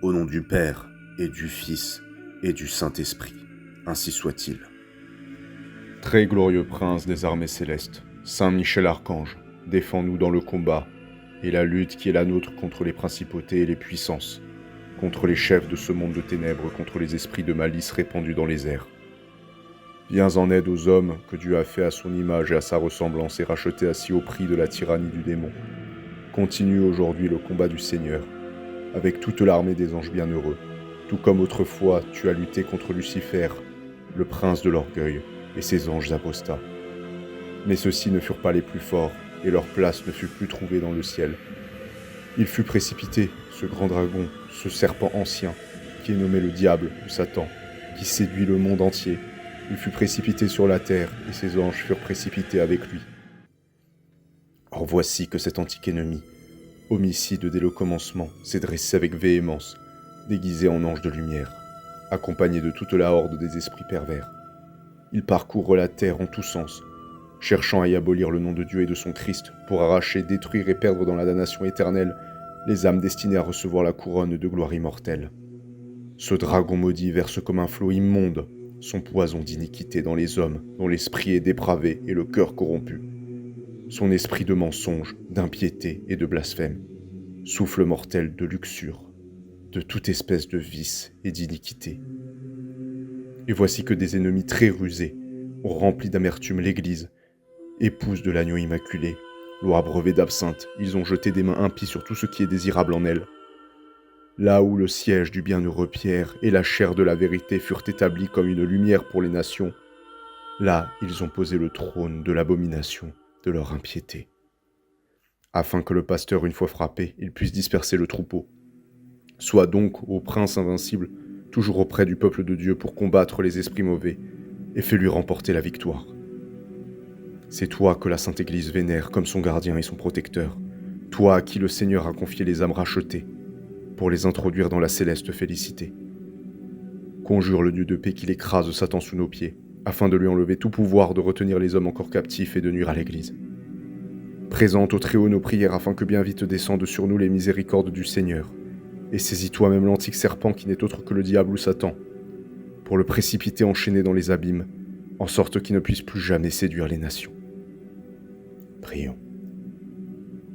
Au nom du Père, et du Fils, et du Saint-Esprit, ainsi soit-il. Très glorieux prince des armées célestes, Saint Michel Archange, défends-nous dans le combat et la lutte qui est la nôtre contre les principautés et les puissances, contre les chefs de ce monde de ténèbres, contre les esprits de malice répandus dans les airs. Viens en aide aux hommes que Dieu a fait à son image et à sa ressemblance et rachetés à si haut prix de la tyrannie du démon. Continue aujourd'hui le combat du Seigneur, avec toute l'armée des anges bienheureux, tout comme autrefois tu as lutté contre Lucifer, le prince de l'orgueil, et ses anges apostats. Mais ceux-ci ne furent pas les plus forts, et leur place ne fut plus trouvée dans le ciel. Il fut précipité, ce grand dragon, ce serpent ancien, qui est nommé le diable ou Satan, qui séduit le monde entier. Il fut précipité sur la terre, et ses anges furent précipités avec lui. Or voici que cet antique ennemi, homicide dès le commencement, s'est dressé avec véhémence, déguisé en ange de lumière, accompagné de toute la horde des esprits pervers. Il parcourt la terre en tous sens, cherchant à y abolir le nom de Dieu et de son Christ, pour arracher, détruire et perdre dans la damnation éternelle les âmes destinées à recevoir la couronne de gloire immortelle. Ce dragon maudit verse comme un flot immonde son poison d'iniquité dans les hommes dont l'esprit est dépravé et le cœur corrompu. Son esprit de mensonge, d'impiété et de blasphème, souffle mortel de luxure, de toute espèce de vice et d'iniquité. Et voici que des ennemis très rusés ont rempli d'amertume l'Église, épouse de l'agneau immaculé, loi brevet d'absinthe, ils ont jeté des mains impies sur tout ce qui est désirable en elle. Là où le siège du bienheureux Pierre et la chair de la vérité furent établis comme une lumière pour les nations, là ils ont posé le trône de l'abomination de leur impiété, afin que le pasteur, une fois frappé, il puisse disperser le troupeau. Sois donc, ô prince invincible, toujours auprès du peuple de Dieu pour combattre les esprits mauvais, et fais-lui remporter la victoire. C'est toi que la Sainte Église vénère comme son gardien et son protecteur, toi à qui le Seigneur a confié les âmes rachetées, pour les introduire dans la céleste félicité. Conjure le Dieu de paix qu'il écrase Satan sous nos pieds, afin de lui enlever tout pouvoir de retenir les hommes encore captifs et de nuire à l'Église. Présente au Très-Haut nos prières afin que bien vite descendent sur nous les miséricordes du Seigneur, et saisis toi-même l'antique serpent qui n'est autre que le diable ou Satan, pour le précipiter enchaîné dans les abîmes, en sorte qu'il ne puisse plus jamais séduire les nations. Prions.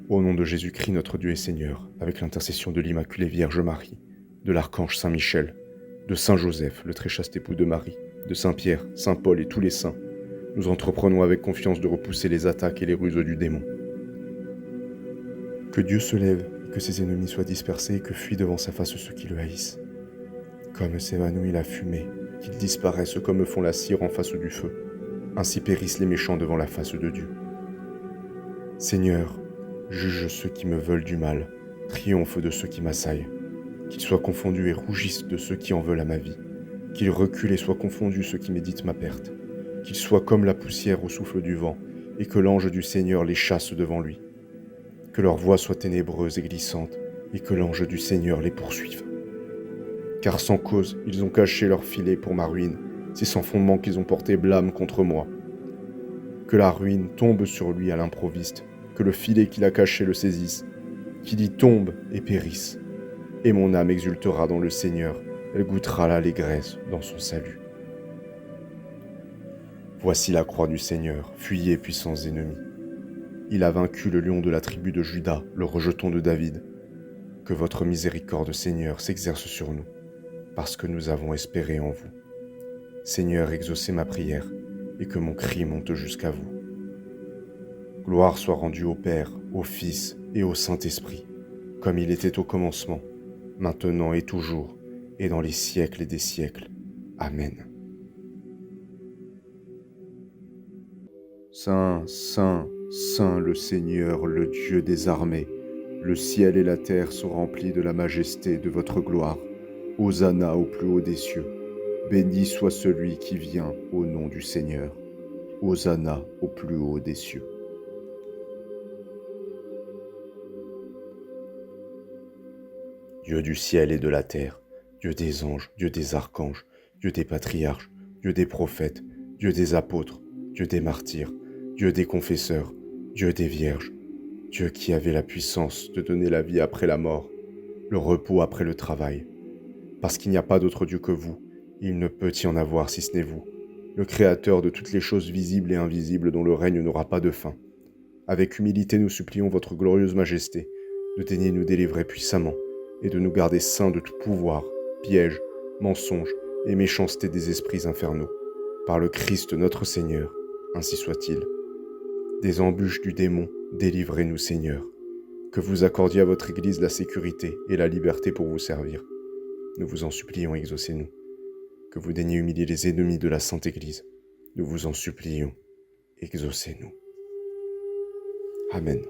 Au nom de Jésus-Christ, notre Dieu et Seigneur, avec l'intercession de l'Immaculée Vierge Marie, de l'Archange Saint Michel, de Saint Joseph, le très chaste époux de Marie, de Saint Pierre, Saint Paul et tous les saints, nous entreprenons avec confiance de repousser les attaques et les ruses du démon. Que Dieu se lève, et que ses ennemis soient dispersés, et que fuient devant sa face ceux qui le haïssent. Comme s'évanouit la fumée, qu'ils disparaissent comme font la cire en face du feu, ainsi périssent les méchants devant la face de Dieu. Seigneur, juge ceux qui me veulent du mal, triomphe de ceux qui m'assaillent, qu'ils soient confondus et rougissent de ceux qui en veulent à ma vie, qu'ils reculent et soient confondus ceux qui méditent ma perte, qu'ils soient comme la poussière au souffle du vent, et que l'ange du Seigneur les chasse devant lui, que leur voix soit ténébreuse et glissante, et que l'ange du Seigneur les poursuive. Car sans cause, ils ont caché leur filet pour ma ruine, c'est sans fondement qu'ils ont porté blâme contre moi. Que la ruine tombe sur lui à l'improviste, que le filet qu'il a caché le saisisse, qu'il y tombe et périsse. Et mon âme exultera dans le Seigneur, elle goûtera l'allégresse dans son salut. Voici la croix du Seigneur, fuyez puissants ennemis. Il a vaincu le lion de la tribu de Juda, le rejeton de David. Que votre miséricorde, Seigneur, s'exerce sur nous, parce que nous avons espéré en vous. Seigneur, exaucez ma prière, et que mon cri monte jusqu'à vous. Gloire soit rendue au Père, au Fils et au Saint-Esprit, comme il était au commencement, maintenant et toujours, et dans les siècles des siècles. Amen. Saint, Saint, Saint le Seigneur, le Dieu des armées, le ciel et la terre sont remplis de la majesté de votre gloire. Hosanna au plus haut des cieux. Béni soit celui qui vient au nom du Seigneur. Hosanna au plus haut des cieux. Dieu du ciel et de la terre, Dieu des anges, Dieu des archanges, Dieu des patriarches, Dieu des prophètes, Dieu des apôtres, Dieu des martyrs, Dieu des confesseurs, Dieu des vierges, Dieu qui avait la puissance de donner la vie après la mort, le repos après le travail, parce qu'il n'y a pas d'autre Dieu que vous. Il ne peut y en avoir si ce n'est vous, le Créateur de toutes les choses visibles et invisibles dont le règne n'aura pas de fin. Avec humilité, nous supplions votre glorieuse majesté de daigner nous délivrer puissamment et de nous garder saints de tout pouvoir, piège, mensonge et méchanceté des esprits infernaux. Par le Christ notre Seigneur, ainsi soit-il. Des embûches du démon, délivrez-nous Seigneur. Que vous accordiez à votre Église la sécurité et la liberté pour vous servir. Nous vous en supplions, exaucez-nous. Que vous daigniez humilier les ennemis de la Sainte Église. Nous vous en supplions, exaucez-nous. Amen.